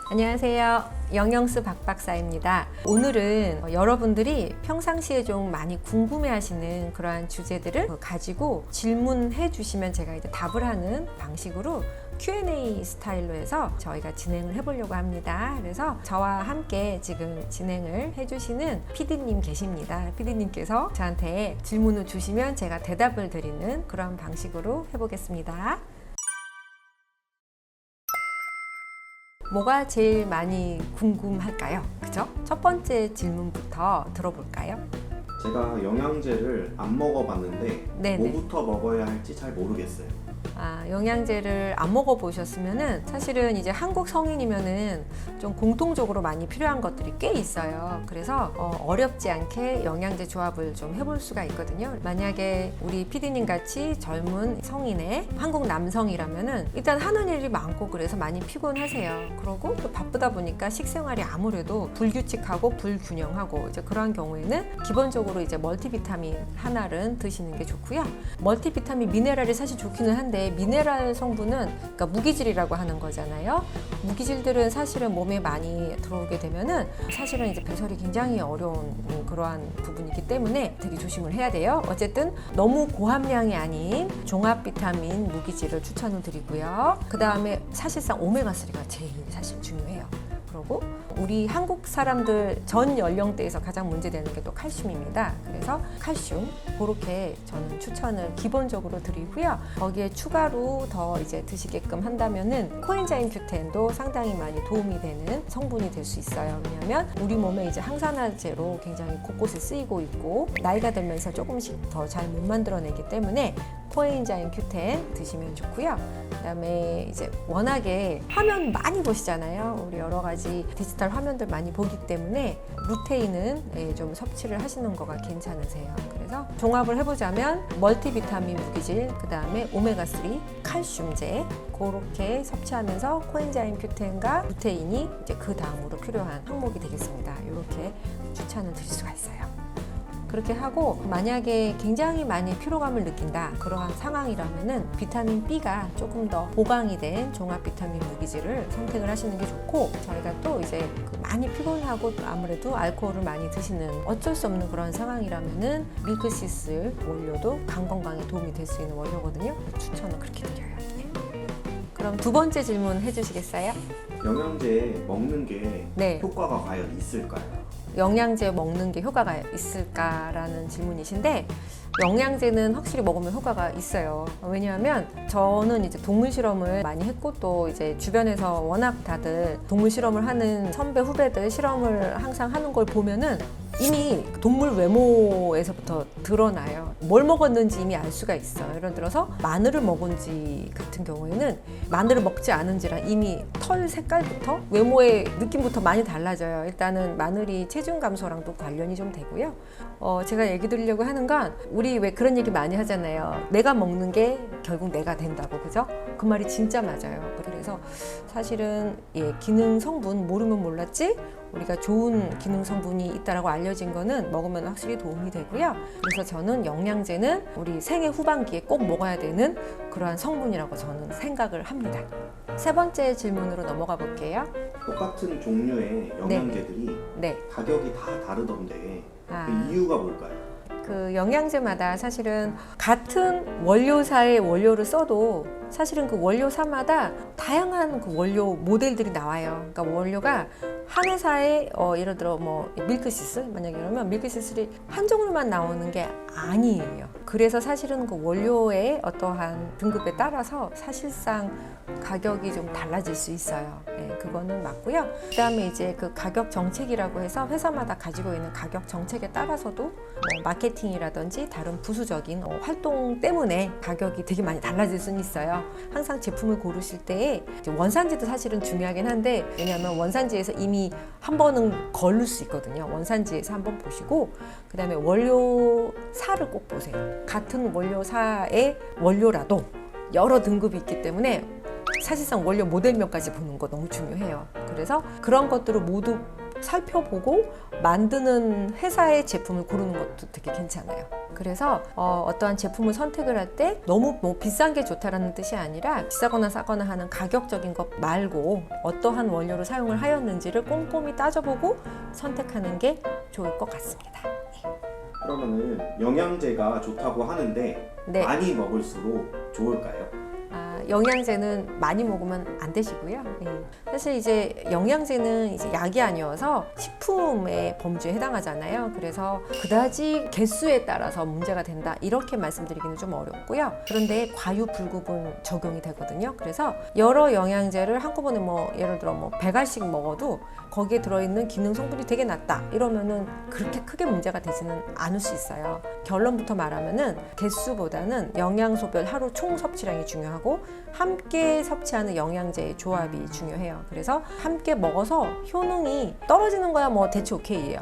안녕하세요. 영영수 박박사입니다. 오늘은 여러분들이 평상시에 좀 많이 궁금해하시는 그러한 주제들을 가지고 질문해 주시면 제가 이제 답을 하는 방식으로 Q&A 스타일로 해서 저희가 진행을 해보려고 합니다. 그래서 저와 함께 지금 진행을 해주시는 PD님 계십니다. PD님께서 저한테 질문을 주시면 제가 대답을 드리는 그런 방식으로 해보겠습니다. 뭐가 제일 많이 궁금할까요? 그죠? 첫 번째 질문부터 들어볼까요? 제가 영양제를 안 먹어봤는데 네네. 뭐부터 먹어야 할지 잘 모르겠어요. 영양제를 안 먹어보셨으면은 사실은 이제 한국 성인이면은 좀 공통적으로 많이 필요한 것들이 꽤 있어요. 그래서 어렵지 않게 영양제 조합을 좀 해볼 수가 있거든요. 만약에 우리 PD님 같이 젊은 성인의 한국 남성이라면은 일단 하는 일이 많고 그래서 많이 피곤하세요. 그러고 또 바쁘다 보니까 식생활이 아무래도 불규칙하고 불균형하고 이제 그런 경우에는 기본적으로 이제 멀티비타민 하나를 드시는 게 좋고요. 멀티비타민 미네랄이 사실 좋기는 한데 미네랄 성분은 그러니까 무기질이라고 하는 거잖아요. 무기질들은 사실은 몸에 많이 들어오게 되면은 사실은 이제 배설이 굉장히 어려운 그러한 부분이기 때문에 되게 조심을 해야 돼요. 어쨌든 너무 고함량이 아닌 종합 비타민 무기질을 추천을 드리고요. 그 다음에 사실상 오메가3가 제일 사실 중요해요. 그리고 우리 한국 사람들 전 연령대에서 가장 문제되는 게 또 칼슘입니다. 그래서 칼슘 그렇게 저는 추천을 기본적으로 드리고요. 거기에 추가로 더 이제 드시게끔 한다면은 코엔자임 Q10도 상당히 많이 도움이 되는 성분이 될 수 있어요. 왜냐하면 우리 몸에 이제 항산화제로 굉장히 곳곳에 쓰이고 있고 나이가 들면서 조금씩 더 잘 못 만들어내기 때문에 코엔자임 Q10 드시면 좋고요. 그다음에 이제 워낙에 화면 많이 보시잖아요. 우리 여러 가지 디지털 화면들 많이 보기 때문에 루테인은 좀 섭취를 하시는 거가 괜찮으세요. 그래서 종합을 해보자면 멀티비타민 무기질, 그다음에 오메가3, 칼슘제 그렇게 섭취하면서 코엔자임 Q10과 루테인이 이제 그 다음으로 필요한 항목이 되겠습니다. 이렇게 추천을 드릴 수가 있어요. 그렇게 하고 만약에 굉장히 많이 피로감을 느낀다 그러한 상황이라면은 비타민 B가 조금 더 보강이 된 종합 비타민 무기질을 선택을 하시는 게 좋고, 저희가 또 이제 많이 피곤하고 아무래도 알코올을 많이 드시는 어쩔 수 없는 그런 상황이라면은 밀크시슬 원료도 간 건강에 도움이 될 수 있는 원료거든요. 추천을 그렇게 드려요. 네. 그럼 두 번째 질문 해주시겠어요? 영양제 먹는 게 네. 효과가 과연 있을까요? 영양제 먹는 게 효과가 있을까라는 질문이신데, 영양제는 확실히 먹으면 효과가 있어요. 왜냐하면 저는 이제 동물 실험을 많이 했고 또 이제 주변에서 워낙 다들 동물 실험을 하는 선배 후배들 실험을 항상 하는 걸 보면은 이미 동물 외모에서부터 드러나요. 뭘 먹었는지 이미 알 수가 있어요. 예를 들어서 마늘을 먹은지 같은 경우에는 마늘을 먹지 않은지랑 이미 털 색깔부터 외모의 느낌부터 많이 달라져요. 일단은 마늘이 체중 감소랑도 관련이 좀 되고요. 제가 얘기 드리려고 하는 건 우리 왜 그런 얘기 많이 하잖아요. 내가 먹는 게 결국 내가 된다고, 그죠? 그 말이 진짜 맞아요. 그래서 사실은 기능 성분 모르면 몰랐지 우리가 좋은 기능 성분이 있다라고 알려진 거는 먹으면 확실히 도움이 되고요. 그래서 저는 영양제는 우리 생애 후반기에 꼭 먹어야 되는 그러한 성분이라고 저는 생각을 합니다. 세 번째 질문으로 넘어가 볼게요. 똑같은 종류의 영양제들이 네. 가격이 다 다르던데 아. 그 이유가 뭘까요? 그 영양제마다 사실은 같은 원료사의 원료를 써도 사실은 그 원료사마다 다양한 그 원료 모델들이 나와요. 그러니까 원료가 한 회사에 예를 들어 뭐 밀크시슬 만약에 그러면 밀크시슬이 한 종류만 나오는 게 아니에요. 그래서 사실은 그 원료의 어떠한 등급에 따라서 사실상 가격이 좀 달라질 수 있어요. 네, 그거는 맞고요. 그다음에 이제 그 가격 정책이라고 해서 회사마다 가지고 있는 가격 정책에 따라서도 뭐 마케팅이라든지 다른 부수적인 활동 때문에 가격이 되게 많이 달라질 수는 있어요. 항상 제품을 고르실 때에 원산지도 사실은 중요하긴 한데, 왜냐하면 원산지에서 이미 한 번은 걸릴 수 있거든요. 원산지에서 한번 보시고 그다음에 원료사를 꼭 보세요. 같은 원료사의 원료라도 여러 등급이 있기 때문에 사실상 원료 모델명까지 보는 거 너무 중요해요. 그래서 그런 것들을 모두 살펴보고 만드는 회사의 제품을 고르는 것도 되게 괜찮아요. 그래서 어떠한 제품을 선택을 할 때 너무 뭐 비싼 게 좋다라는 뜻이 아니라 비싸거나 싸거나 하는 가격적인 것 말고 어떠한 원료를 사용을 하였는지를 꼼꼼히 따져보고 선택하는 게 좋을 것 같습니다. 그러면은 영양제가 좋다고 하는데 네. 많이 먹을수록 좋을까요? 영양제는 많이 먹으면 안 되시고요. 사실 이제 영양제는 이제 약이 아니어서 식품의 범주에 해당하잖아요. 그래서 그다지 개수에 따라서 문제가 된다 이렇게 말씀드리기는 좀 어렵고요. 그런데 과유불급은 적용이 되거든요. 그래서 여러 영양제를 한꺼번에 뭐 예를 들어 뭐 100알씩 먹어도 거기에 들어있는 기능 성분이 되게 낮다 이러면은 그렇게 크게 문제가 되지는 않을 수 있어요. 결론부터 말하면은 개수보다는 영양소별 하루 총 섭취량이 중요하고 함께 섭취하는 영양제의 조합이 중요해요. 그래서 함께 먹어서 효능이 떨어지는 거야 뭐 대체 오케이예요.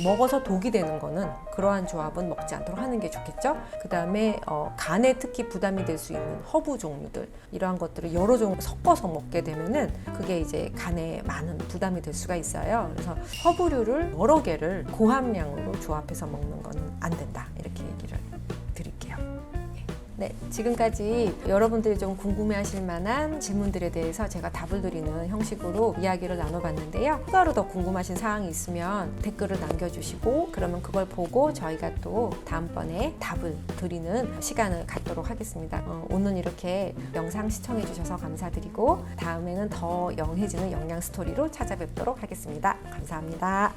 먹어서 독이 되는 거는 그러한 조합은 먹지 않도록 하는 게 좋겠죠. 그 다음에 간에 특히 부담이 될 수 있는 허브 종류들 이러한 것들을 여러 종 섞어서 먹게 되면은 그게 이제 간에 많은 부담이 될 수가 있어요. 그래서 허브류를 여러 개를 고함량으로 조합해서 먹는 건 안 된다 이렇게 얘기를 드릴게요. 네, 지금까지 여러분들이 좀 궁금해하실 만한 질문들에 대해서 제가 답을 드리는 형식으로 이야기를 나눠봤는데요. 추가로 더 궁금하신 사항이 있으면 댓글을 남겨주시고 그러면 그걸 보고 저희가 또 다음번에 답을 드리는 시간을 갖도록 하겠습니다. 오늘 이렇게 영상 시청해주셔서 감사드리고 다음에는 더 영해지는 영양 스토리로 찾아뵙도록 하겠습니다. 감사합니다.